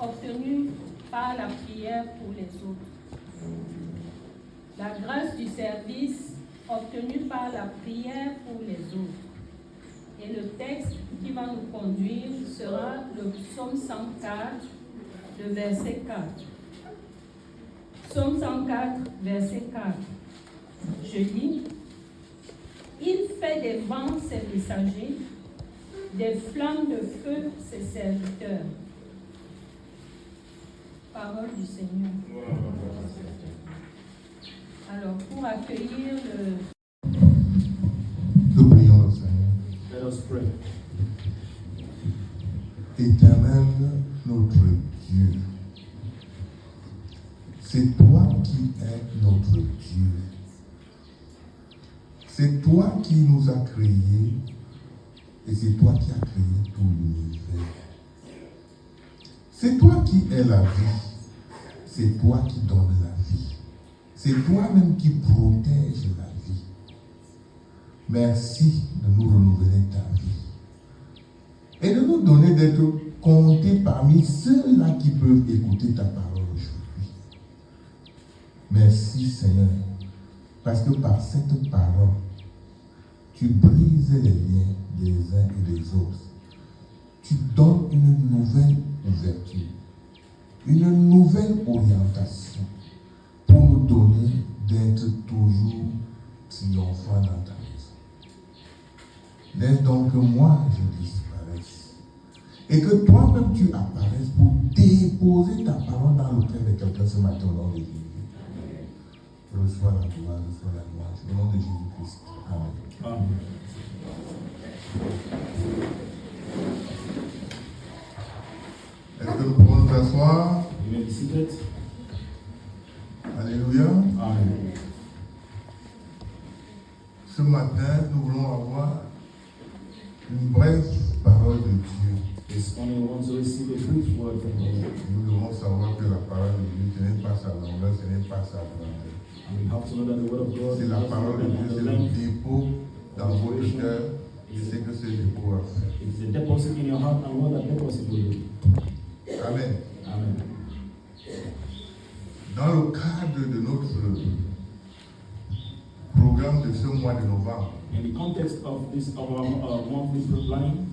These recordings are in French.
obtenue par la prière pour les autres. La grâce du service obtenue par la prière pour les autres. Et le texte qui va nous conduire sera le psaume 104, le verset 4. Psaume 104, verset 4. Je lis. Il fait des vents ses messagers, des flammes de feu ses serviteurs. Parole du Seigneur. Alors, pour accueillir Nous prions le Seigneur. Let us pray. Éternel, notre Dieu, c'est toi qui es notre Dieu. C'est toi qui nous as créés et c'est toi qui as créé tout l'univers. C'est toi qui es la vie. C'est toi qui donnes la vie. C'est toi-même qui protège la vie. Merci de nous renouveler ta vie. Et de nous donner d'être comptés parmi ceux-là qui peuvent écouter ta parole aujourd'hui. Merci Seigneur, parce que par cette parole, tu brises les liens des uns et des autres. Tu donnes une nouvelle ouverture, une nouvelle orientation pour nous donner d'être toujours triomphants dans ta maison. Laisse donc que moi je disparaisse et que toi-même tu apparaisses pour déposer ta parole dans le cœur de quelqu'un ce matin au nom de Jésus. Reçois la gloire, reçois la gloire. Au nom de Jésus-Christ. Amen. Amen. Est-ce que nous pouvons nous asseoir? You may be seated. Alléluia. Amen. Ce matin, nous voulons avoir une brève parole de Dieu. This morning we want to receive a brief word from God. Nous devons savoir que la parole de Dieu, ce n'est pas sa longueur, ce n'est pas sa grandeur. And we have to know that the word of God C'est is la not parole de Dieu, the c'est le length. dépôt dans votre cœur. Je sais que ce dépôt a fait. It's a deposit in your heart and what that deposit will do. Amen. Amen. Dans le cadre de notre programme de ce mois de novembre, In the context of this of our monthly planning,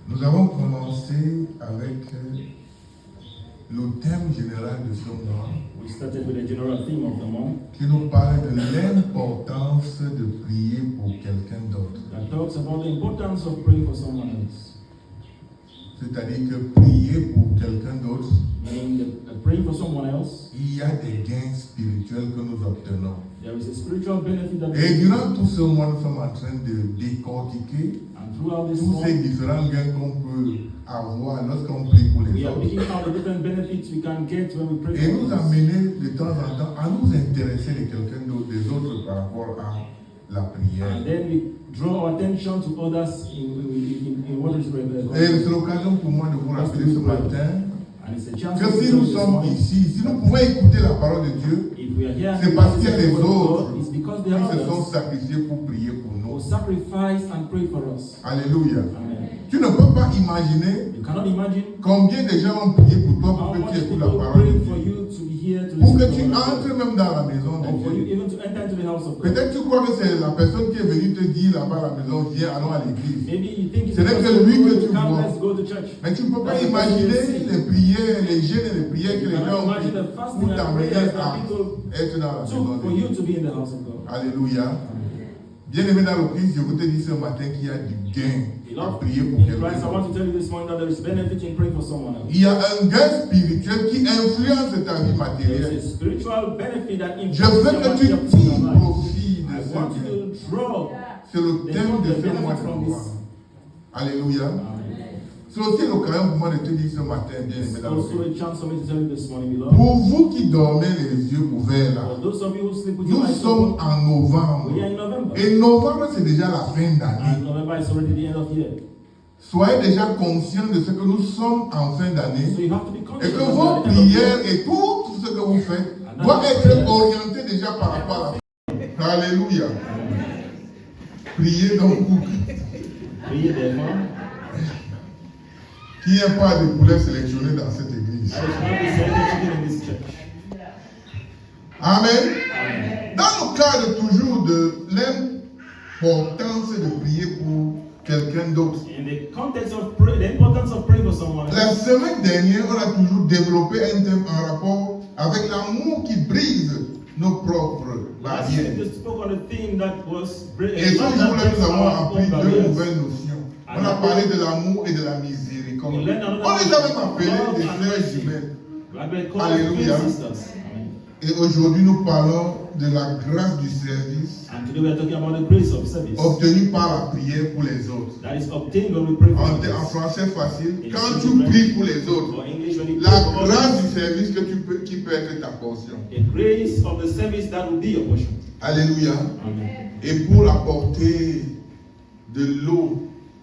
nous avons commencé avec le thème général de ce mois we started with the general theme of the month qui nous parle de l'importance de prier pour quelqu'un d'autre. that talks about the importance of praying for someone else. C'est-à-dire que prier pour quelqu'un d'autre, Meaning that praying for someone else, il y a des gains spirituels que nous obtenons. there is a spiritual benefit that Et durant tout ce mois, nous sommes en train de décortiquer and throughout this tous ces month, différents gains qu'on peut avoir lorsqu'on prie pour les we are autres. picking out the different benefits we can get when we pray Et for nous others. amener de temps en temps à nous intéresser de quelqu'un d'autre, des autres par rapport à la prière. And then we draw our attention to others in what is Et c'est l'occasion pour moi de vous rappeler ce matin and it's a chance que to si tell nous you this sommes morning, ici, si nous pouvons écouter la parole de Dieu, if we are here, c'est parce qu'il y a listening des to the word of autres God, it's because qui there are se sont others sacrifiés pour prier pour who nous. sacrifice and pray for us. Alléluia. Amen. Tu ne peux pas imaginer You cannot imagine combien de gens ont prié pour toi how pour que much tu écoutes people la parole de pray for Dieu. you to be here to Pour listen que to tu the word of entres God, même dans la maison or for de you Dieu. even to enter into the house of God. Peut-être tu crois que c'est la personne qui est venue te dire là-bas à la maison, viens, allons à l'église. Maybe you think it's Ce n'est because que lui que tu come, vois. let's go to church. Mais tu ne peux pas That's the person imaginer you see. les prières, les jeûnes et les prières que You les gens cannot ont imagine pris the fasting pour and t'amener prayers à that people être dans la maison took for de you Dieu. to be in the house of God. Alléluia. Bien-aimé dans le Christ, je veux te dire ce matin qu'il y a du gain à Beloved, prier pour in quelqu'un Christ, I want d'autre. to tell you this morning that there is benefit in praying for someone else. Il y a un gain spirituel qui influence ta vie There is matérielle. a spiritual benefit that Je influences veux your que tu life. tires profit de I ce want gain. you to draw. C'est le thème de ce mois de novembre. Alléluia. C'est aussi l'occasion pour moi de te dire ce matin, bien-aimé It's dans le also Christ. a chance for me to tell you this morning, beloved. Pour vous qui dormez les yeux ouverts là, For those of you who sleep with your nous eyes sommes open, en novembre. we are in November. Et novembre, c'est déjà la fin And d'année. November is already the end of the year. Soyez déjà conscients de ce que nous sommes en fin So d'année. you have to be Et conscious que that vos we are at the end of the year. prières et tout ce que vous faites doit être orienté déjà par rapport à la. Alléluia. Priez donc. Priez therefore. Qu'il n'y ait pas de poulet sélectionné dans cette église. There should not be selected chicken in this church. Amen. Amen. Dans le cadre toujours de l'importance de prier pour quelqu'un d'autre. In the context of prayer, the importance of praying for someone La else, semaine dernière, on a toujours développé un thème en rapport avec l'amour qui brise nos propres last week barrières. we spoke on a theme that was Et ce jour-là, nous avons appris deux barriers. nouvelles notions. On a parlé de l'amour et de la miséricorde. On We learned another les avait notion, appelés love des and frères mercy. jumelles. We have been called Alléluia. twin sisters. Amen. Et aujourd'hui, nous parlons de la grâce du service And today we are talking about the grace of service obtenue par la prière pour les autres. that is obtained when we pray for En others. français facile, quand tu pries pour les autres, Or English, when you la pray for grâce others, du service qui peut être ta portion. the grace of the service that will be your portion. Alléluia. Amen. Et pour apporter de l'eau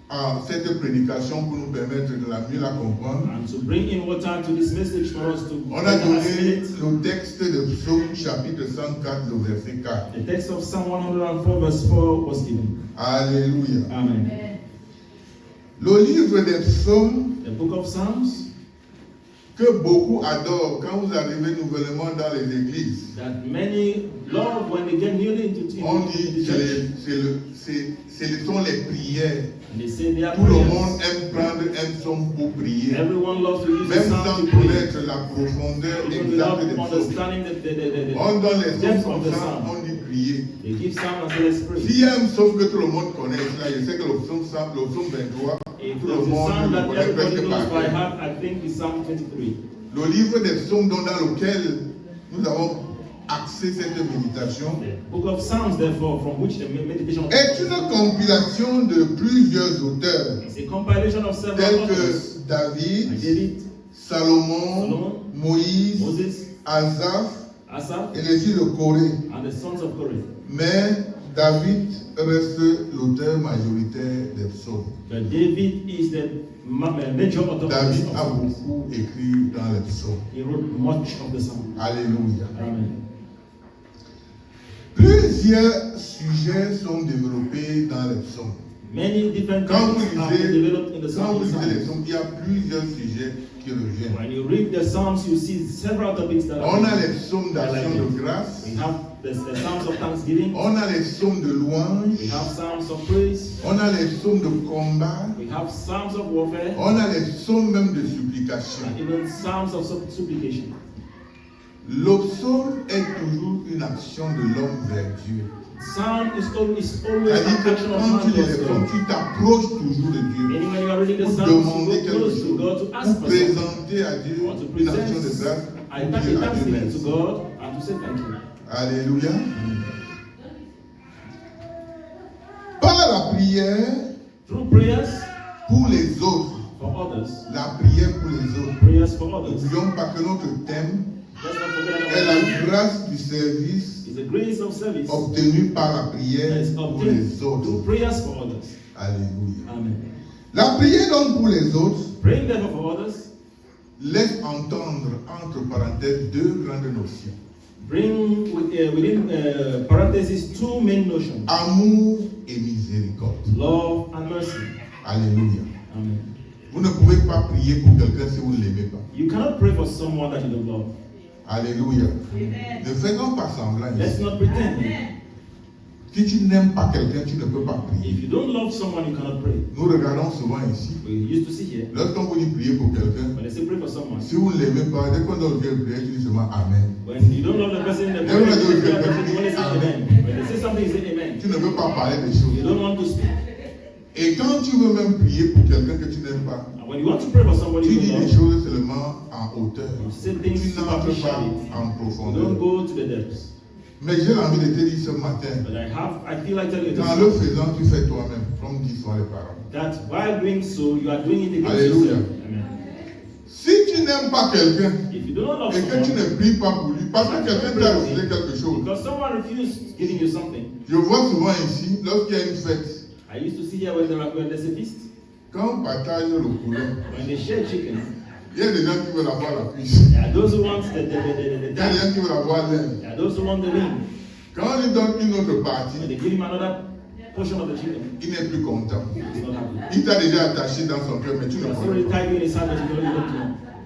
à cette prédication pour nous permettre de la mieux la comprendre, And to bring in water to this message for us to on a donné assimilate, le texte de Psaume chapitre 104, le verset 4. the text of Psalm 104 verse 4 was given. Alléluia. Amen. Le livre des psaumes The book of Psalms que beaucoup adorent quand vous arrivez nouvellement dans les églises. that many love when they get newly into On the dit church. ce sont les prières. And they say they are Tout le monde prayers. aime prendre un psaume pour prier. Everyone loves to use the Même psalm sans to pray. connaître la profondeur Even without exacte des psaumes. understanding On donne les depth psaumes of comme the ça, psalm. on dit prier. They give psalm and say let's pray. S'il y a un psaume que tout le monde connaît, là, je sais que le psaume 23, If tout le there's a monde psalm le that connaît everybody presque knows par by cœur. heart, I think it's Psalm 23. Le livre des psaumes dans lequel nous avons axé cette méditation The book of Psalms, therefore, from which the meditation est une compilation de plusieurs auteurs is a compilation of several tels authors. que David, Like David, Salomon, Solomon, Moïse, Moses, Asaph Asaph, et les fils de Corée. and the sons of Korah. Mais David reste l'auteur majoritaire des psaumes. But David is the major author of the David a Psalms. beaucoup écrit dans les psaumes. He wrote much of the Psalms. Alléluia. Amen. Plusieurs sujets sont développés dans les psaumes. Many different Quand topics vous have been lisez, developed in the quand vous Psalms. lisez les psaumes, il y a plusieurs sujets qui reviennent. When you read the Psalms, you see several topics that On a are. les psaumes d'action de grâce, We have the Psalms of thanksgiving. on a les psaumes de louange, We have Psalms of praise. on a les psaumes de combat, We have Psalms of warfare. on a les psaumes même de supplication. And even Psalms of supplication. Le psaume est toujours une action de l'homme vers Dieu. Psalm is always C'est-à-dire an que action of quand man tu lis les towards psaumes, God. tu t'approches toujours de Dieu Meaning when you are reading the pour Psalms, you demander go quelque close to chose, God to ask pour for something. présenter à Dieu Or to une action de present grâce, a pour dire à Dieu thanksgiving to merci. God and to say thank you. Alléluia. Par la prière Through prayers pour les autres, for others, la prière pour les autres. prayers for others. N'oublions pas que notre thème Let's not forget est about la grâce du service is the grace of service obtenue par la that prière is pour obtained les through autres. prayers for others. Alléluia. Amen. La prière donc pour les autres Praying therefore for others, laisse entendre entre parenthèses deux grandes notions. bring within parentheses two main notions: Amour et miséricorde. love and mercy. Alléluia. Amen. Vous ne pouvez pas prier pour quelqu'un si vous ne l'aimez pas. You cannot pray for someone that you don't love. Alléluia. Ne faisons pas semblant Let's ici. not pretend. Si tu n'aimes pas quelqu'un, tu ne peux pas prier. If you don't love someone, you cannot pray. Nous regardons souvent ici. We used to see here, Lorsqu'on vous dit prier pour quelqu'un, when they say pray for someone, si vous ne l'aimez pas, dès qu'on donne une prière, tu dis seulement Amen. when you don't love the person, the Everyone person knows you that. only say amen. When they say something, you say amen. Tu ne veux pas parler des You choses. don't want to speak. Et quand tu veux même prier pour quelqu'un que tu n'aimes pas, And when you want to pray for somebody tu you dis don't des love, choses seulement en hauteur. you say Tu things n'entres pas superficially. en You don't profondeur. go to the depths. Mais j'ai envie de te dire ce matin, But I feel like telling you en le this, faisant, tu fais toi-même, comme disent souvent les parents. that while doing so, you are doing it against Alléluia. yourself. Amen. Si tu n'aimes pas quelqu'un If you do not love et que tu someone, ne pries pas pour lui, parce que quelqu'un t'a refusé quelque chose. because someone refused giving you something. Je vois souvent ici, lorsqu'il y a une fête, I used to see here when there's a feast, quand on partage le poulet, when they share chicken, il y a des gens qui veulent avoir la cuisse. there are those who want the Il y a des thigh. gens qui veulent avoir l'aile. There are those who want the wing. Quand on lui donne une autre partie, When they give him another portion of the chicken, il n'est plus content. he's not happy. Il t'a déjà attaché dans son cœur, mais tu He ne has connais already pas. tied you in his hand, but you don't know.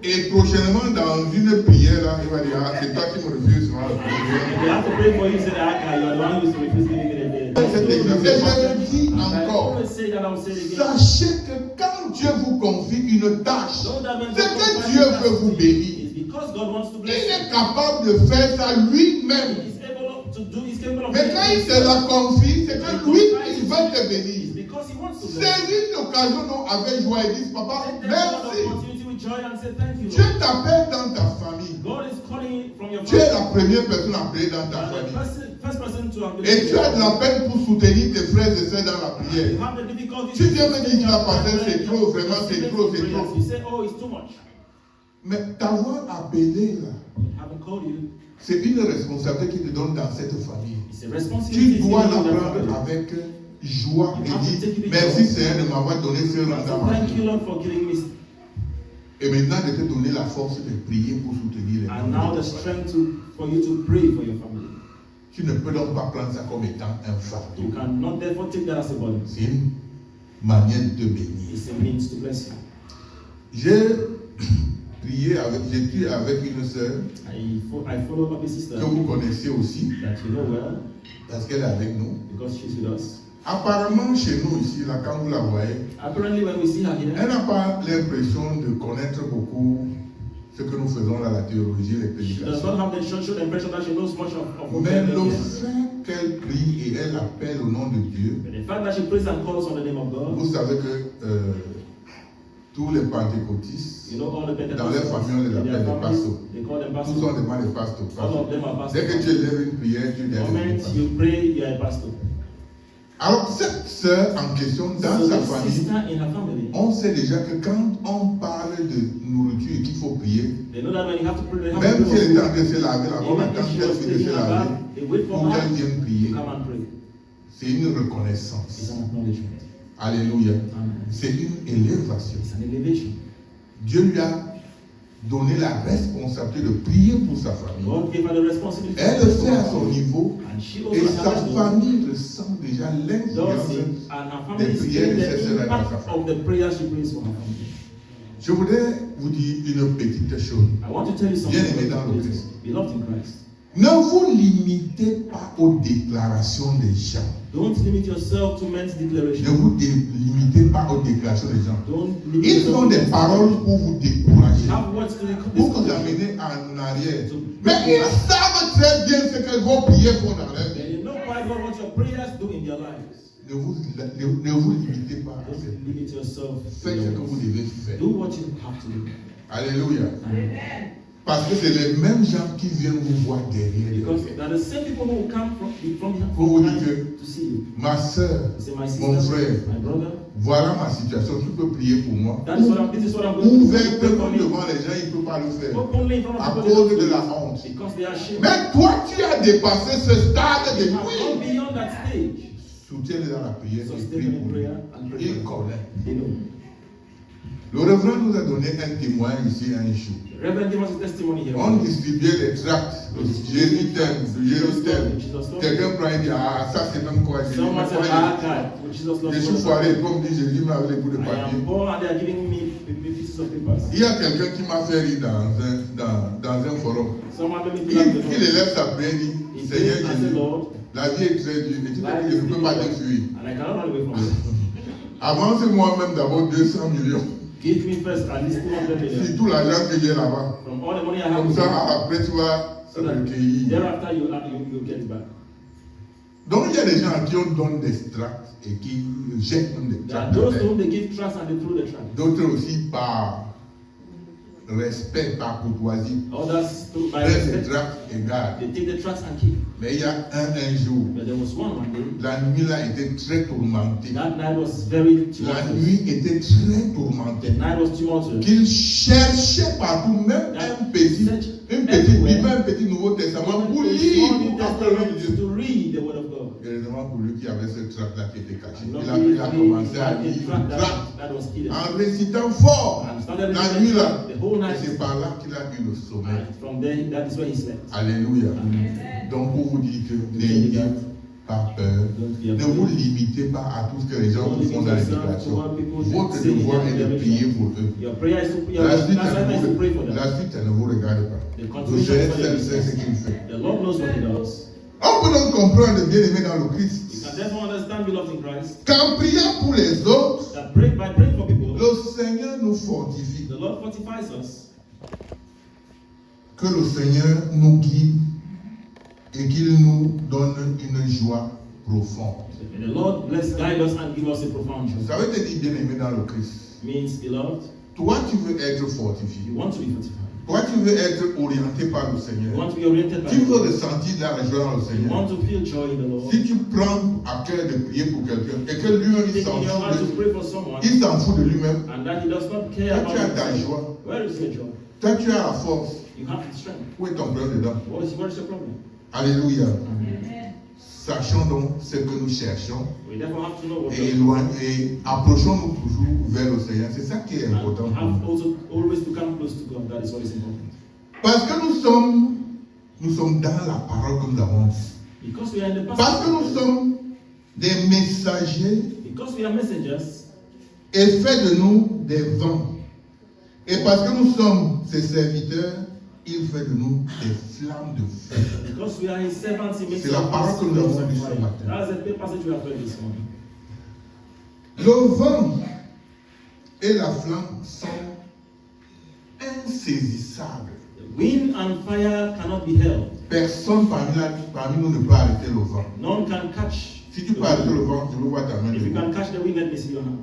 Et prochainement, dans une prière, là, il va dire, ah, c'est toi qui me refuses souvent la And prière. they have to pray for you, say that you are the one who is refusing giving it. Cette église, et je le dis I encore, always say that, I will say it again. sachez que quand Dieu vous confie une tâche, Know that when c'est God que provides Dieu that veut vous to you, bénir. it's because God wants to Il bless you. est capable de faire ça lui-même. He's capable of Mais quand il te la confie, c'est que lui, il veut te It's bénir. because he wants to bless you. Saisis l'occasion dont avec joie et dis, papa, Take that merci. opportunity with joy and say thank you. Dieu Lord. t'appelle dans ta famille. God is calling you from your Tu es family. la première personne appelée dans ta You are the famille. first person to have Et tu as de la peine pour soutenir tes frères et sœurs dans la You prière. have the difficulty. Tu viens me dire que la pasteur c'est trop, vraiment c'est trop, c'est trop. You say, oh, it's too much. Mais t'avoir appelé là, I haven't called you. c'est une responsabilité qui te donne dans cette famille. It's a Tu responsibility. dois given to la that prendre family. avec joie et dire merci Seigneur de m'avoir donné ce rang dans So ma thank you, vie. Lord, for giving me, Et maintenant de te donner la force de prier pour soutenir les and now membres de the ta famille. strength for you to pray for your family. Tu ne peux donc pas prendre ça comme étant un fardeau. You cannot therefore take that as a burden. C'est une manière de te bénir. It's a means to bless you. J'étais avec une sœur I follow up a sister que vous connaissez aussi, that you know well parce qu'elle est avec nous. because she's with us. Apparemment, chez nous ici, là, quand vous la voyez, Apparently, when we see her here, elle n'a pas l'impression de connaître beaucoup ce que nous faisons dans la théologie, les she does prédications. not have the show the impression that she knows much of what Mais we le are doing. fait qu'elle prie et elle appelle au nom de Dieu, But the fact that she prays and calls on the name of God, vous savez que tous les pentecôtistes, you know, all the dans leur famille, on les in appelle their des families, pasteurs. they call them Tous pastors. sont des des pasteurs. All of them are Dès que pastors. tu élèves une prière, tu The élèves moment une pasteur. you pray, you are a pastor. Alors, cette sœur en question, dans So sa the famille, sister in her family, on sait déjà que quand on parle de nourriture et qu'il faut prier, they know that when you have to pray, they have même to si elle pray. est en train de se laver, là, on Even attend if she qu'elle was finisse de taking se her laver bath, they wait for pour her qu'elle vienne to prier. come and pray. C'est une It's reconnaissance. an acknowledgement. Alléluia. Amen. C'est une élévation. It's an elevation. Dieu lui a donné la responsabilité de prier pour sa famille. God gave her the responsibility. Elle le fait à son niveau And she et also sa has the famille ressent déjà does l'influence. it, and her des family is prières feeling de ses the sœurs dans sa impact famille. of the prayer she prays for her family. Je voudrais vous dire une petite chose. I want to tell you something. Bien-aimé dans le Christ. Beloved in Christ. Ne vous limitez pas aux déclarations des gens. Don't limit yourself to men's Ne declaration. vous limitez pas aux déclarations des gens. Don't limit Ils yourself ont to des men's paroles declaration. pour vous décourager, Have words to pour vous discourage you. amener en arrière. Mais ils savent très bien ce que vos prières font dans leur vie. Then you know quite well what your prayers do in their lives. Ne vous limitez pas à Don't ça. limit yourself. Faites ce que vous devez faire. Do what you have to do. Alléluia. Amen. Parce que c'est les mêmes gens qui viennent vous voir derrière. Because there are the same people who come from Pour vous dire behind que to see you. ma soeur, You say, my mon sister, frère, my brother, voilà ma situation, tu peux prier pour moi. this is what I'm going to do. Ouvertement devant les gens, il ne peut pas le faire. Openly in front À of people, cause they de don't la do it. honte. Because they are ashamed. Mais toi, tu as dépassé ce stade de They have gone oui. beyond that stage. Soutiens-le dans la prière So et stay prie in pour lui. prayer and pray. Il connaît. They know. Le révérend nous a donné un témoin ici un jour. The Reverend gave us a testimony here. On distribuait les tracts, le Jésus t'aime, le Jésus t'aime. Quelqu'un prend et dit, ah, ça c'est même quoi, Jésus Someone m'aime said, pas. God, Jesus Je loves suis me. foiré, comme dit Jésus, mais avec les bouts de I papier. am poor and they are giving me pieces of papers. Il y a quelqu'un qui m'a fait rire dans un forum. Someone let me Il, do that il élève sa prière et dit, He Seigneur said, I said, Jésus, Lord, la vie est très dure et tu life sais que je is ne peux pas difficult, t'enfuir. and I cannot run away from it. Avance-moi même d'abord 200 millions. Give me first at least 200 million. C'est tout l'argent que j'ai là-bas. From all the money I have. Comme ça, après tu vas So that recueillir. thereafter you get it back. Donc il y a des gens à qui on donne des tracts et qui jettent même des There are tracts. those to whom they give trust and they throw the trust. D'autres aussi par respect, par courtoisie, Others, by prennent des respect, tracts et gardent. they take the trust and keep. Mais il y a un jour, But there was one day, la nuit là était très tourmentée. that night was very La tumultuous. nuit était très The tourmentée. night was tumultuous. Qu'il cherchait partout, même un petit, une petite Bible, un petit Nouveau Testament pour lire, pour apprendre de Dieu. To read the word of God. Heureusement pour lui qui avait ce tract là qui était caché. And Il a commencé à luckily, lire the le tract tract that was hidden. en récitant fort And started la reading nuit là. the whole Et night. c'est par là qu'il a eu le sommeil. And from there, that is where he slept. Alléluia. Amen. Donc pour vous dire que n'ayez par peur. Ne vous limitez pas à tout ce que les gens vous font dans les déclarations. Votre devoir est de prier pour eux. La suite, ça ne vous regarde pas. Le Seigneur sait ce qu'il fait. On peut donc comprendre, bien aimé dans le Christ, qu'en priant pour les autres, le Seigneur nous fortifie. Que le Seigneur nous guide et qu'il nous donne une joie profonde. Ça veut te dire, bien aimé dans le Christ. Toi, tu veux être fortifié. Toi, tu veux être orienté par le Seigneur. Tu veux ressentir de la joie dans le Seigneur. Si tu prends à cœur de prier pour quelqu'un et que lui, il s'en fout de lui-même, toi, tu as ta joie. Toi, tu as la force. Où est ton problème dedans? Alléluia. Sachons donc ce que nous cherchons et approchons-nous toujours vers le Seigneur. C'est ça qui est important pour nous. Parce que nous sommes dans la parole que nous avons dit. Parce que nous sommes des messagers et fait de nous des vents. Et parce que nous sommes ses serviteurs, il fait de nous des flammes de feu. C'est la parole que nous avons dit ce matin. Le vent et la flamme sont insaisissables. Wind and fire cannot be held. Personne parmi nous ne peut arrêter le vent. None can catch. Si tu peux arrêter le vent, je veux voir ta main. If you can catch the wind, let me see your hand.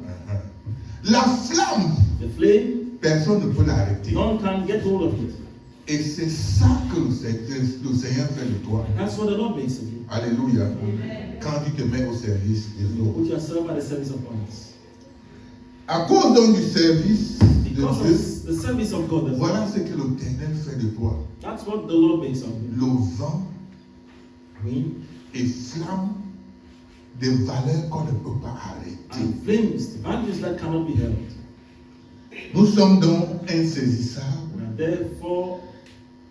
La flamme, The flame, personne ne peut l'arrêter. none can get hold of it. Et c'est ça que le Seigneur fait de toi. That's what the Lord makes of you. Alléluia. Quand tu te mets au service des You autres. put yourself at the service of others. À cause donc du service de Because Dieu, of the service of God, voilà ce que l'Éternel fait de toi. that's what the Lord makes of you. Le vent Wind et flamme, des valeurs qu'on ne peut pas arrêter. and flames, values that cannot be held. Nous sommes donc insaisissables. We are therefore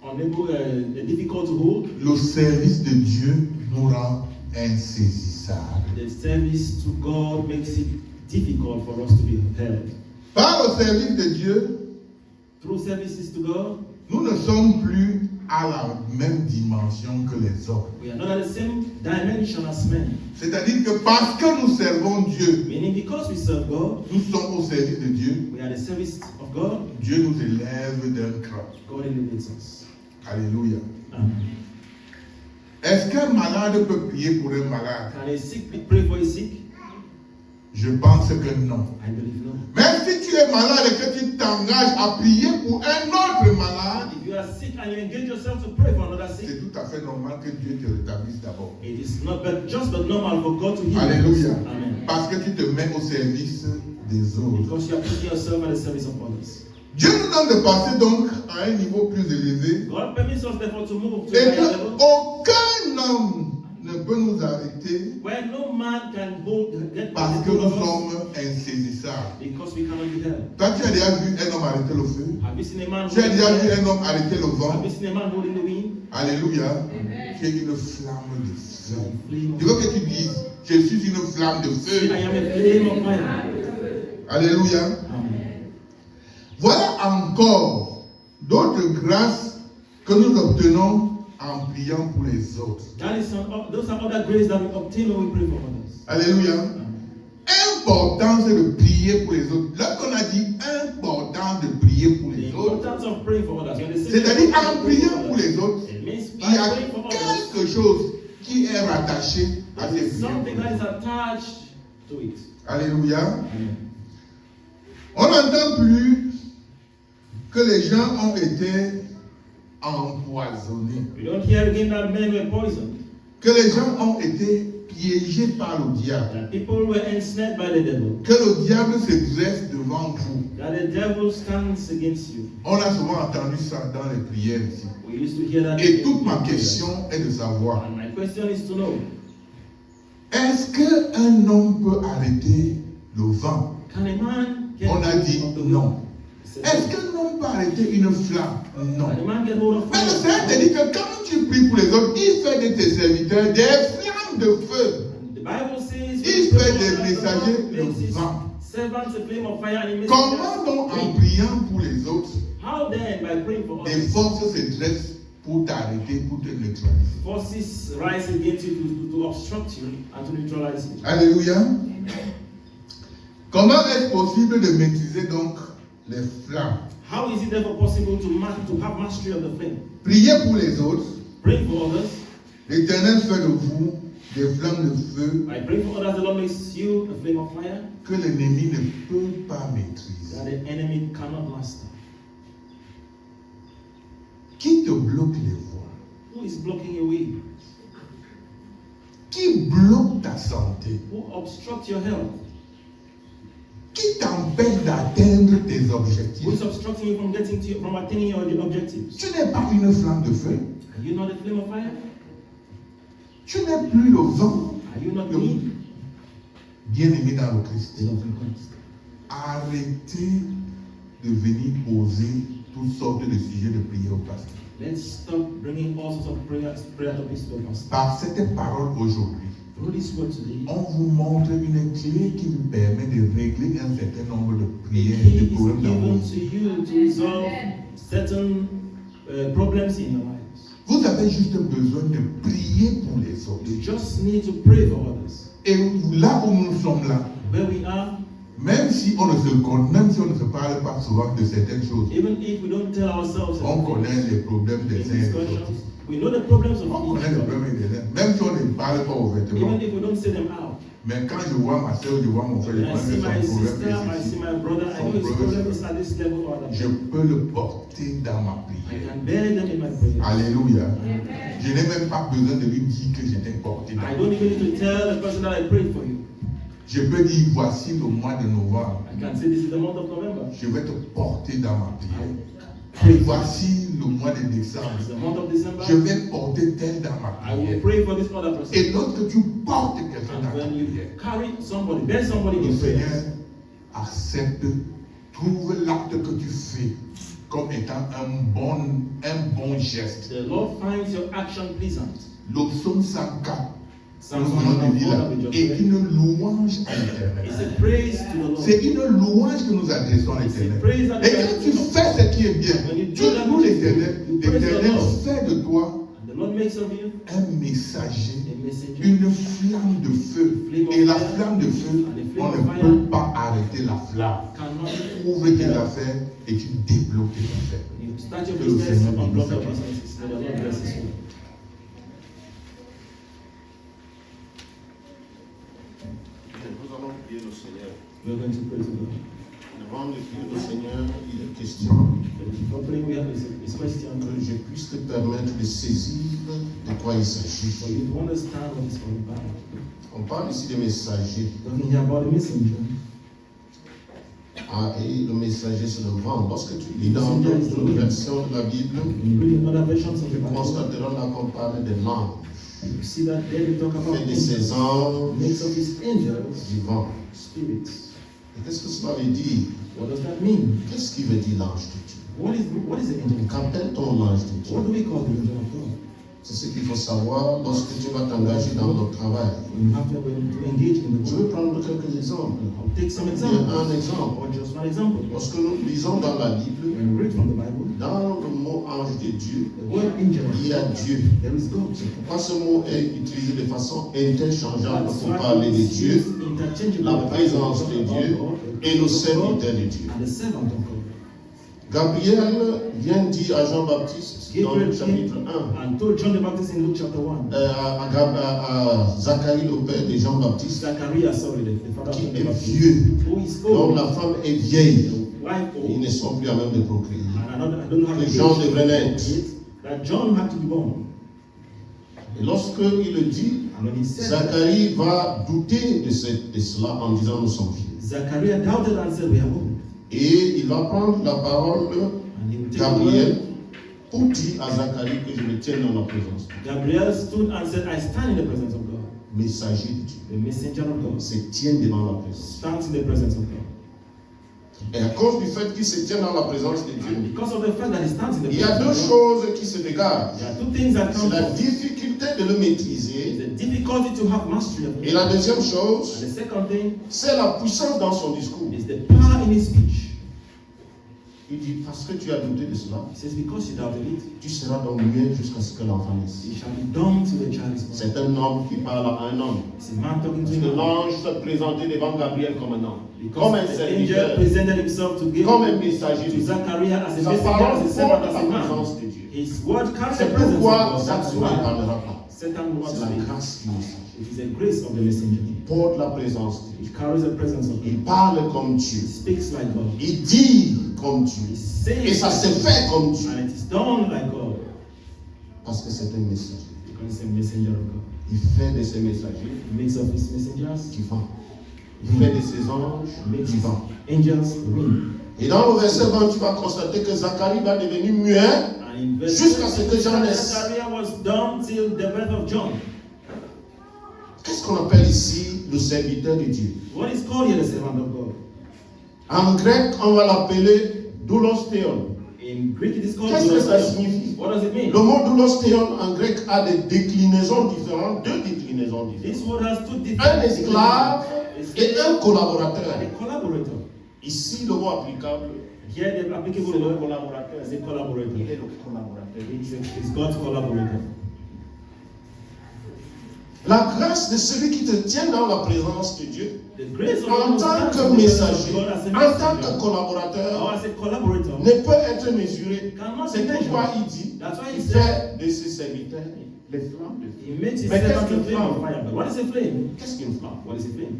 unable, difficult to hold. Le service de Dieu nous rend insaisissables. The service to God makes it difficult for us to be held. Par le service de Dieu, Through services to God, nous ne sommes plus à la même dimension que les autres. we are not at the same dimension as men. C'est-à-dire que parce que nous servons Dieu, Meaning, because we serve God, nous sommes au service de Dieu, we are the service of God. Dieu nous élève d'un cran. God elevates us. Alléluia. Amen. Est-ce qu'un malade peut prier pour un malade? Can a sick pray for a sick? Je pense que non. I believe no. Même si tu es malade et que tu t'engages à prier pour un autre malade, If you are sick and you engage yourself to pray for another sick, c'est tout à fait normal que Dieu te rétablisse d'abord. it is not but normal for God to heal Alléluia. us. Amen. Parce que tu te mets au service des autres. Because you are putting yourself at the service of others. Dieu nous donne de passer donc à un niveau plus élevé God permits us therefore to move to et a higher level qu'aucun homme ne peut nous arrêter where no man can get parce que hold nous of us sommes insaisissables. because we cannot be held. Toi, tu as déjà vu un homme arrêter le feu? Have you seen a man Tu as holding déjà the vu air? un homme arrêter le vent? Have you seen a man holding the wind? Alléluia. Tu es une flamme de feu. Flame Je veux que tu dises, je suis une flamme de feu. I am a flame of fire. Alléluia. Amen. Voilà encore d'autres grâces que nous obtenons en priant pour les autres. Those are other graces that we obtain when we pray for others. Alléluia. Amen. Importance de prier pour les autres. Lorsqu'on a dit important de prier pour The les autres, importance of praying for others. c'est-à-dire en priant pour les autres, It means by il y a praying for others, quelque chose qui est rattaché à there ces is something that prières. is attached to it. Alléluia. Amen. On n'entend plus que les gens ont été empoisonnés, We don't hear again that men were poisoned, que les gens ont été piégés par le diable, that people were ensnared by the devil, que le diable se dresse devant vous. that the devil stands against you. On a souvent entendu ça dans les prières ici. We used to hear that. Et toute ma question est de savoir, And my question is to know, est-ce qu'un homme peut arrêter le vent? can a man get On a hold dit of the non. wind? Est-ce qu'un homme peut arrêter une flamme? Non. Can a man get hold of Mais le fire? Seigneur te dit que quand tu pries pour les autres, il fait de tes serviteurs des flammes flamme de feu. The Bible says, Il fait des messagers le makes his vent. servants a flame of fire and he makes Comment donc en priant pour les autres, How then, by praying for des others, forces se dressent pour t'arrêter, pour te neutraliser? forces rise against you to obstruct you and to neutralize you? Alléluia. Comment est-ce possible de maîtriser donc les flammes? How is it therefore possible to have mastery of the flame? Priez pour les autres. Pray for others. L'Éternel fait de vous des flammes de feu By praying for others, the Lord makes you a flame of fire que l'ennemi ne peut pas maîtriser. that the enemy cannot master. Qui te bloque les voies? Who is blocking your way? Qui bloque ta santé? Who obstructs your health? Qui t'empêche d'atteindre tes Who objectifs? is obstructing you from attaining your objectives? Tu n'es pas une flamme de feu. Are you not a flame of fire? Tu n'es plus le vent. Are you not me? Bien-aimé dans le Christ. Beloved in Christ. Arrêtez de venir poser toutes sortes de sujets de prière au pasteur. Let's stop bringing all sorts of prayer topics to the pastor. Par cette parole aujourd'hui, Through this word today, on vous montre une clé qui vous permet de régler un certain nombre de the prières, key de is problèmes dans vos given vies. to you to resolve certain problems in your lives. Vous avez juste besoin de prier pour les autres. You just need to pray for others. Et là où nous sommes là, Where we are, même si on ne se parle pas souvent de certaines choses, even if we don't tell ourselves on connaît les problèmes des in uns et des autres. discussions, we know the problems of On each connaît les other. problèmes des uns, même si on ne parle pas ouvertement. Even if we don't say them out. Mais quand je vois ma soeur, je vois mon frère, je When I see connais my son sister, problème I est see ici. my brother, I Son know his problème, problem is at this level or je that. peux le porter dans ma I prière. can bear them in my prayer. Alléluia. Je n'ai même pas besoin de lui dire que je t'ai porté dans I ma don't even prière. need to tell the person that I prayed for you. Je peux dire, voici le mois de novembre. I can say this is the month of November. Je vais te porter dans ma prière. Pray. Voici le mois de décembre. It's the month of December. Je vais porter tel dans ma I will prière. pray for this other person. Et lorsque tu portes quelqu'un dans And ta when you prière, carry somebody, bear somebody le in prayer, Seigneur accepte, trouve l'acte que tu fais comme étant un bon geste. the Lord finds your action pleasant. Le psaume 104, Psalm nous venons de lire là, 104 est une louange à l'Éternel. It's a praise to the Lord. C'est une louange que nous adressons à It's a l'Éternel. praise that Et quand tu fais ce qui est bien, tu loues l'Éternel. L'Éternel fait de toi And the Lord makes of you un messager, a messenger. une flamme de feu. Et la flamme de feu, on ne peut pas arrêter la flamme. Cannot Ouvre tes affaires et tu débloques tes affaires. you start your Que le business Seigneur and bénisse block your ta vie. businesses. May the Lord bless you. Nous allons prier le Seigneur. We're going to pray to God. Avant de prier le Seigneur, il est question Before praying, we have this question que je puisse te permettre de saisir de quoi il for s'agit. you to understand what is all about. On parle ici des messagers. Talking here about the messenger. Ah, et le messager, c'est le vent. Lorsque tu lis dans d'autres versions de la Bible, When you read in other versions of the tu Bible, constateras là qu'on parle des langues, you see that there they talk about fait de ses anges, makes of his angels, du vent. spirits. Et qu'est-ce que cela veut dire? What does that mean? Qu'est-ce qui veut dire l'ange de Dieu? What is the angel of God? Qu'appelle-t-on l'ange de Dieu? What do we call the angel of God? C'est ce qu'il faut savoir lorsque tu vas t'engager dans le travail. You have to engage in the Je word. vais prendre quelques exemples. I'll take some Il y a examples. un exemple. Or just one example. Lorsque nous lisons dans la Bible, When we read from the Bible, dans le mot ange de Dieu, the word angel, il y a Dieu. there is God. Pourquoi ce mot est utilisé de façon interchangeable That's pour why parler de it's Dieu, used interchangeably la in the Bible présence to de talk Dieu about God, et le the serviteur de Dieu. and the servant of God. Gabriel vient dire à Jean-Baptiste dans Gabriel le chapitre came 1, and told John the Baptist in Luke chapter 1. à Zacharie, le père de Jean-Baptiste, Zachariah, sorry, the father qui of John the est Baptist, vieux. who is Donc old, la femme est vieille. the wife Ils old, ne sont plus à même de procréer. and I don't have Que the Jean age devrait naître. yet, that John had to be born. Et lorsqu'il le dit, And when he said that, Zacharie va douter de cela en disant nous sommes vieux. Zachariah doubted and said, we are old. Et il va prendre la parole, And he will take the Gabriel, word. pour dire à Zacharie que je me tienne dans la présence. Gabriel stood and said, I stand in the presence of God. Messager de Dieu. The messenger of God Se tient devant la présence. stands in the presence of God. Et à cause du fait qu'il se tient dans la présence de And Dieu, because of the fact that he stands in the il y a deux presence of God, choses qui se dégagent. there are two things that C'est come la from difficulté difficulté de le maîtriser. The difficulty to have mastery of Et it. la deuxième And chose, the second thing c'est la puissance dans son discours. is the power in his speech. Il dit, parce que tu as douté de cela, He says, because you doubted it, tu seras donc muet jusqu'à ce que l'enfant naisse. it shall be done to the child is born. C'est un homme qui parle à un homme. It's a man talking to Parce que him. l'ange se présentait devant Gabriel comme un homme, comme Because un the serviteur, angel presented himself to give comme un messager to de Dieu. Zachariah as a Sa messenger, parole as a porte servant, as la a man. présence de Dieu. His word carries the C'est presence of pourquoi God. That's Satan ne why parlera pas. Satan will not C'est la speak. grâce du messager. It is the grace of the messenger. Il porte la présence de Dieu. It carries the presence of God. Il parle comme It Dieu. speaks like God. Il dit comme It Dieu. says Et ça like se God. fait comme Dieu. And it is done like God. Parce que c'est un messager. Because it's a messenger of God. Il fait de ses messagers He makes of his messengers qui vont. Il fait de ses anges qui vont. angels win. Et dans le verset 20, tu vas constater que Zacharie va devenir muet And in verse jusqu'à ce que Jean naisse. Zachariah was done till the birth of John. Qu'est-ce qu'on appelle ici le serviteur de Dieu? What is called here the servant of God? En grec, on va l'appeler doulos-théon. In Greek it is called Qu'est-ce que ça doulos. signifie? What does it mean? Le mot doulos-théon en grec a des déclinaisons différentes, deux déclinaisons différentes. This word has two Un different esclave et un collaborateur. and a collaborator. Ici, le mot applicable, Here the c'est applicable le word collaborateur. is a collaborator. Il est le collaborateur. It's God's collaborator. La grâce de celui qui te tient dans la présence de Dieu, The grace of en God tant stands que in the presence of messager, God as a en tant messenger, que collaborateur, or as a collaborator. ne peut être mesuré. Cannot C'est be pourquoi measured. il dit, That's why he il said fait de ses serviteurs les flammes de feu. he makes his Mais qu'est-ce servant qu'une a flame of flamme? fire. But what is a flame? Qu'est-ce qu'une flamme? What is a flame?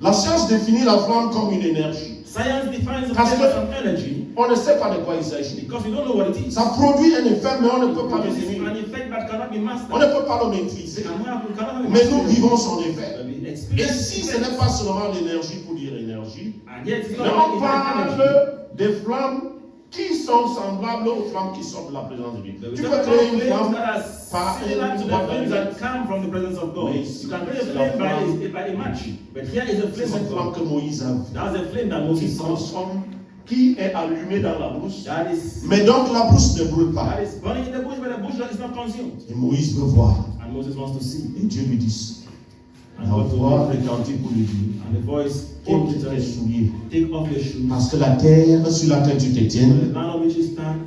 La science définit la flamme comme une énergie. Science defines the Parce flame que- as an energy On ne sait pas de quoi il s'agit. because we don't know what it is. Ça produit un effet, mais on ne peut pas le It is définir. an effect that cannot be On mastered. ne peut pas le maîtriser. And we cannot have Mais nous mastered it. vivons son effet. But we Et experience si it. ce n'est pas seulement l'énergie pour dire énergie, And yet it's mais not on only parle energy. des flammes qui sont semblables aux flammes qui sortent de la présence de Dieu. But we Tu talk peux about créer une flames flamme that are par similar to the un flames that come from the presence of God. Oui, You can c'est create a la flame flamme. by a match. But here is a C'est flame cette of flamme God. que Moïse a vue, That's a flame that qui Moses se saw. transforme, qui est allumée dans la brousse. That is Mais donc la brousse ne brûle pas. That is burning in the bush, but the bush is not consumed. Et Moïse veut voir. And Moses wants to see. Et Dieu lui dit, And la God told voix him, retentit pour lui dire, and the voice came ôte to tell tes him, souliers, take off your shoes. parce que la terre sur laquelle tu te For tiens the land on which you stand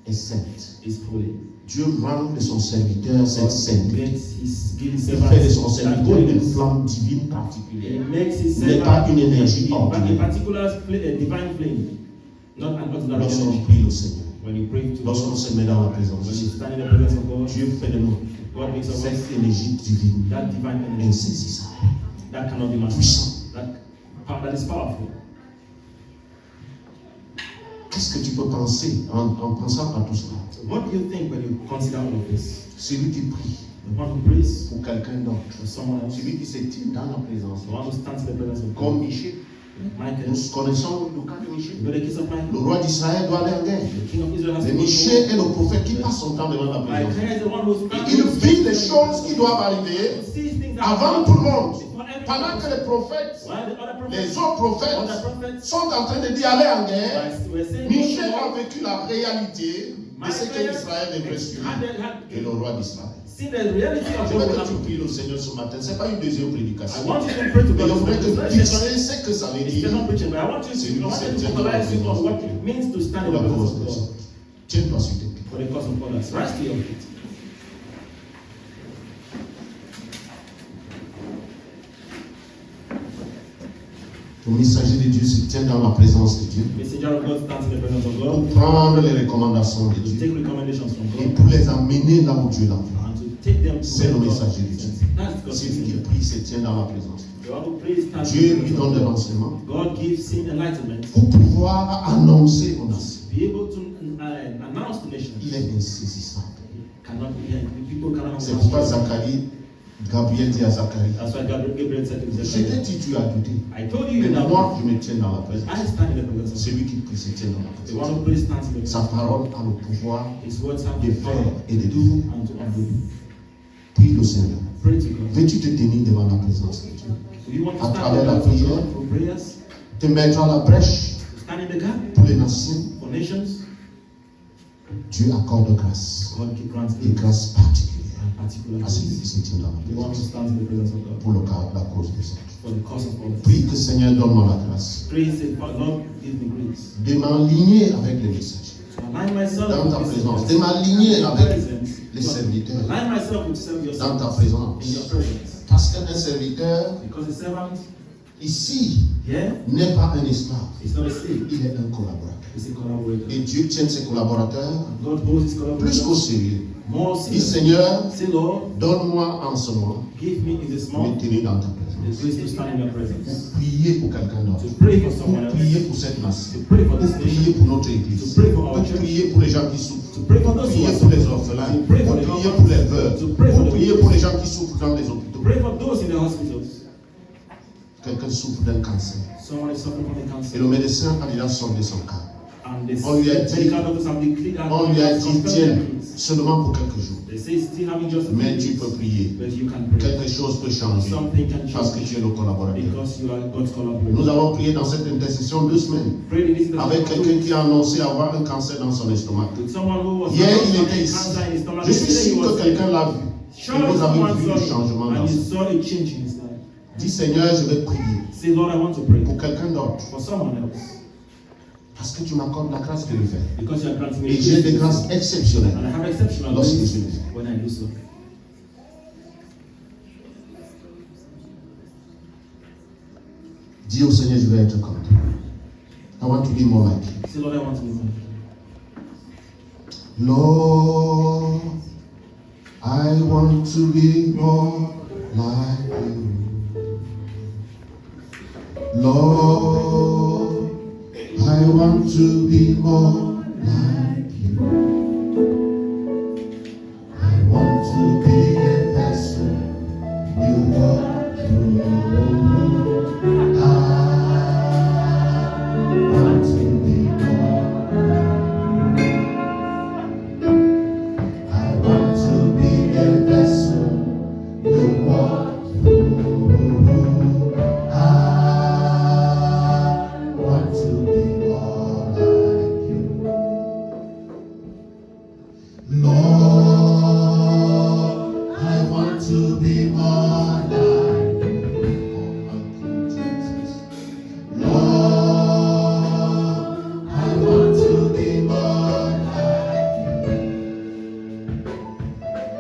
est sainte. is holy. Dieu rend de son serviteur cette sainteté. Give his Il fait de son servant that serviteur une holiness. flamme divine He particulière. makes his Il n'est pas servant une énergie a ordinaire. particular divine flame, not an ordinary Lorsqu'on energy. prie le Seigneur, When you pray to lorsqu'on God, se met dans la présence, when you stand in the presence of God, Dieu fait de nous God makes of us cette énergie divine that divine energy insaisissable, that cannot be mastered. puissante. That is powerful. Qu'est-ce que tu peux penser en pensant à tout cela? What do you think when you consider all of this? Celui qui prie The one who prays pour quelqu'un d'autre, for someone else, celui qui se tient dans la présence, the one who stands in the presence of comme God. Michel. Michael, Nous connaissons le cas de you Michel. know the case of Le Michael. roi d'Israël doit aller en guerre. The king of Israel has Mais to go to Michel war. est le prophète qui passe son temps devant la présence. Michael is the one who Et stands. il vit les choses qui doivent arriver sees things that avant happen tout le monde. before everyone. Pendant que les prophètes, While the other les prophets, autres prophètes other prophets sont en train de dire aller en guerre, were saying, Michel a vécu la réalité de ce que Israël devrait suivre et le roi d'Israël. see the reality of Je veux what que tu happened. pries le Seigneur ce matin. Ce n'est pas une deuxième I prédication. want you to pray to Mais je God. voudrais It's not que a tu second- sais ce que ça veut it's dire not preaching, but I want you to focalize you on what it means to stand pour in la the cause presence des of God autres. Tiens-toi sur tes pieds. for the cause of others. Rise to your feet. Le messager de Dieu se tient dans la présence de Dieu Messenger of God stands in the presence of pour God prendre les recommandations de to Dieu take recommendations from et God pour les amener là où Dieu l'envoie. and to take them to C'est le where God messager de Dieu. sends. That's God's Celui qui messenger. prie se tient dans la présence. The one who prays stands in Dieu the lui presence donne of des God. renseignements God gives him enlightenment pour pouvoir annoncer aux nations. to be able to announce to nations. Il est insaisissable. Cannot be people cannot C'est pourquoi understand. Zacharie, Gabriel dit à Zacharie, That's why Gabriel said to je t'ai Zechariah, dit tu as douté, I told you mais that moi je me tiens dans la présence. I stand in the presence of God. Celui qui prie se tient dans la The présence. one who prays stands in the Sa presence. parole a le pouvoir His words have de the power faire et de to do faire. and to undo. Prie le Seigneur. Pray to God. Veux-tu te tenir devant la présence de Dieu? Do you want to À stand travers in la the presence of prière. God for prayers? Te mettre à la brèche To stand in the gap pour les nations. for nations? Dieu accorde grâce God grants et grâce particulière. particular à celui cause. qui se tient dans la We want to présence. stand in the presence of God Pour la cause des autres. for the cause of others. Prie que Seigneur donne-moi la grâce Pray, say, Lord, give me grace de m'aligner avec les messagers to align myself dans ta with this présence, de presence. m'aligner In your avec presence. les serviteurs Align myself with your dans ta servants présence. in your presence. Parce qu'un serviteur Because the servant ici here n'est pas un esclave, is not a slave, il est un collaborateur. it's a collaborator. Et Dieu tient ses collaborateurs God holds his plus collaborators qu'au sérieux. more Dis serious. Seigneur, Say, Lord, donne-moi en ce moment give me in this de me moment tenir dans ta the présence. grace to stand in your presence, Prier pour quelqu'un d'autre. to pray for Pour someone else, prier pour cette nation. to pray for Pour this prier nation, pour notre église. To pray for our Pour church. prier pour les gens qui souffrent. to pray for Pour those who prier are pour les suffering, orphelins. to pray for Pour the prier pour les orphans, veuves. to pray for Pour the prier pour les gens qui souffrent dans les to hôpitaux. pray for those in the hospitals. Quelqu'un souffre d'un cancer. Someone is suffering from a Et cancer, le médecin a déjà sondé son cas. and the On lui a dit- medical doctors have declared On lui a dit, confirmed tiens, their case. seulement pour quelques jours. They say still having just a few Mais tu days, peux prier. but you can pray. Quelque chose peut changer. Something can Parce que change tu es le collaborateur. because you are God's Nous collaborator. avons prié dans cette intercession 2 semaines. Pray in this Avec quelqu'un qui a annoncé avoir un cancer dans son estomac. with someone who was Hier, il having était ici. cancer in his stomach. Je suis Yesterday he sûr que was quelqu'un l'a vu. sure Et vous avez someone vu saw le it, changement dans and you ça. saw a change in his life. Dis Seigneur, je vais prier Say, Lord, I want to pray pour quelqu'un d'autre. for someone else Parce que tu m'accordes la grâce de le faire. because you are granting me Et j'ai des grace. grâces exceptionnelles. And I have exceptional Lorsque grace je le fais. when I do so. Dis au Seigneur, je vais être comme toi. I want to be more like you. Say, Lord, I want to be more. Lord, I want to be more like you. Lord, I want to be more like you. I want to be a vessel you walk through. I want to be more. I want to be a vessel you walk through. I want to be more like you. Lord, I want to be more like you. Oh, thank you, Jesus. Lord, I want to be more like you.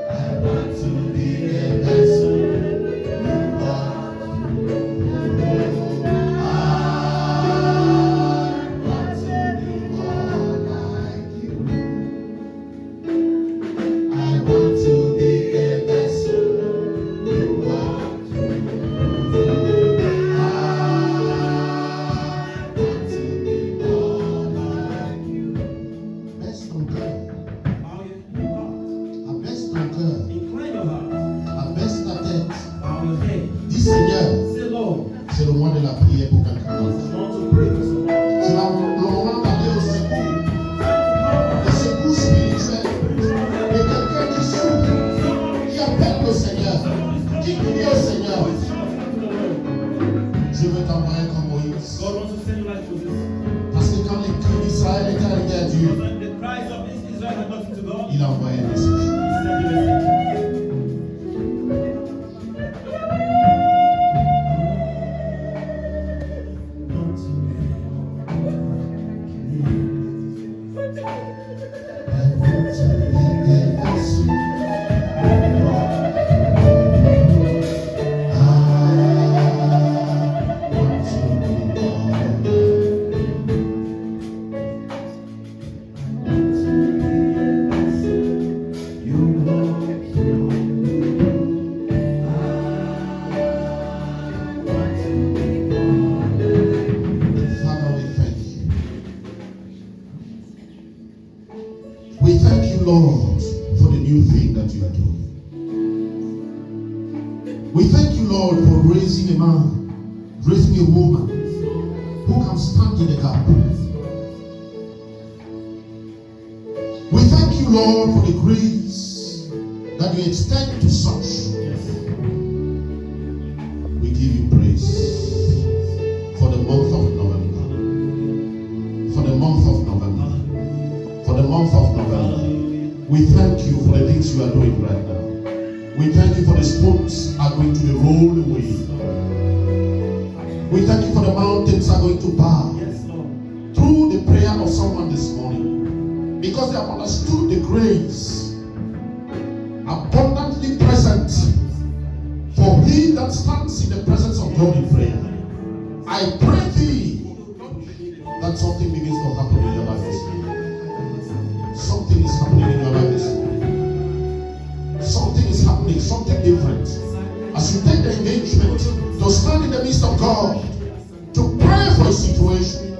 I want to be a vessel you walk through. I want to be more like you. I want to be a vessel you walk through. I want to be more like you. Baisse ton cœur. Bow your heart. Abaisse ton cœur. Incline your heart. Abaisse ta tête. Bow your head. Dis Seigneur, Say, Lord, c'est le mois de la prière pour quelqu'un I d'autre. want to pray for someone. C'est le moment d'aller au secours. Le secours spirituel. De quelqu'un qui souffre, qui appelle le Seigneur, qui crie au Seigneur. Je veux t'envoyer comme Moïse. God wants to send you like Moses. Parce que quand les cris d'Israël étaient arrivés à Dieu, When the cries of Israel had gotten to God, il a envoyé un message. he sent you a message. I want to be a vessel. I want to be more. Father, we thank you. We thank you, Lord, for the new thing that you are doing. We thank you, Lord, for raising a man, raising a woman who can stand in the gap. We thank you, Lord, for the grace that you extend to such. We give you praise for the month of November. For the month of November. For the month of November. We thank you for the things you are doing right now. We thank you for the stones are going to be rolled away. We thank you for the mountains are going to bow. Yes, Lord. Through the prayer of someone this morning. Because they have understood the grace abundantly present for he that stands in the presence of God in prayer. I pray thee that something begins to happen in your life this morning. Something is happening in your life this morning. Something is happening, something different. As you take the engagement to stand in the midst of God, to pray for a situation,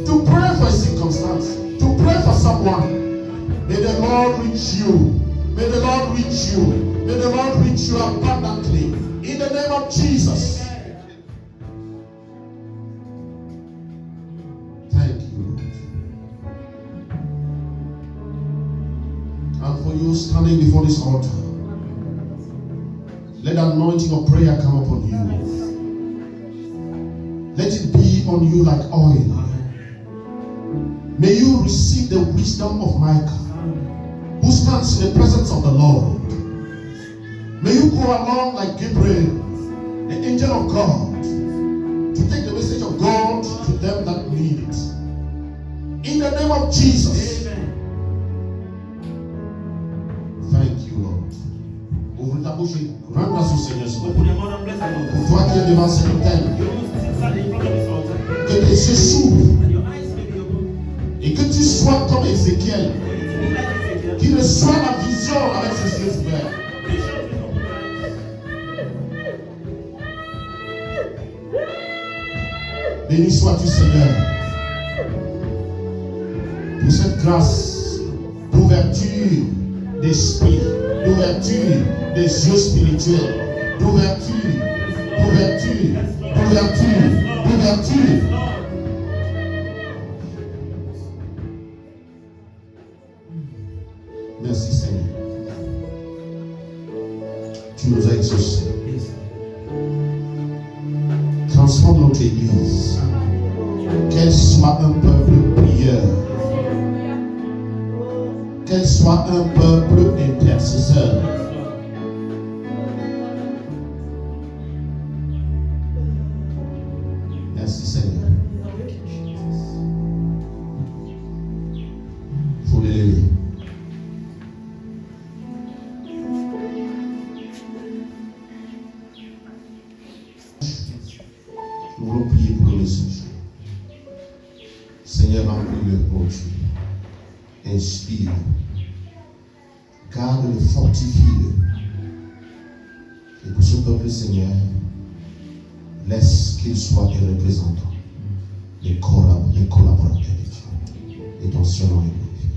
to pray for a circumstance, to pray for someone, may the Lord reach you. May the Lord reach you. May the Lord reach you abundantly. In the name of Jesus. Thank you, Lord. And for you standing before this altar, let the anointing of prayer come upon you. Let it be on you like oil. May you receive the wisdom of Micah, who stands in the presence of the Lord. May you go along like Gabriel, the angel of God, to take the message of God to them that need it. In the name of Jesus. Amen. Thank you, Lord. Ouvre ta bouche et rends grâce au Seigneur. Open your mouth and bless the Lord. Pour toi qui es devant cet autel, You will sit stand in front of this altar, que tes yeux s'ouvrent and your eyes may be open. et que tu sois comme Ézéchiel, For you to be like Ezekiel. qui reçoit la vision avec ses yeux ouverts. Visions with open eyes. Béni sois-tu, Seigneur, pour cette grâce d'ouverture d'esprit, d'ouverture des yeux spirituels, d'ouverture, d'ouverture, d'ouverture, d'ouverture. Merci, Seigneur. Tu nous as exaucés. Yes. Transforme notre Église. Qu'elle soit un peuple prieur. Qu'elle soit un peuple intercesseur. Merci, Seigneur. Il faut l'élever. Nous voulons prier pour le message. Seigneur, remplis-le, oh Dieu. Inspire. Garde-le, fortifie-le. Et pour ce peuple, Seigneur, laisse qu'il soit des représentants, des collaborateurs de Dieu. Et ton seul nom est glorifié.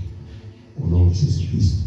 Au nom de Jésus-Christ.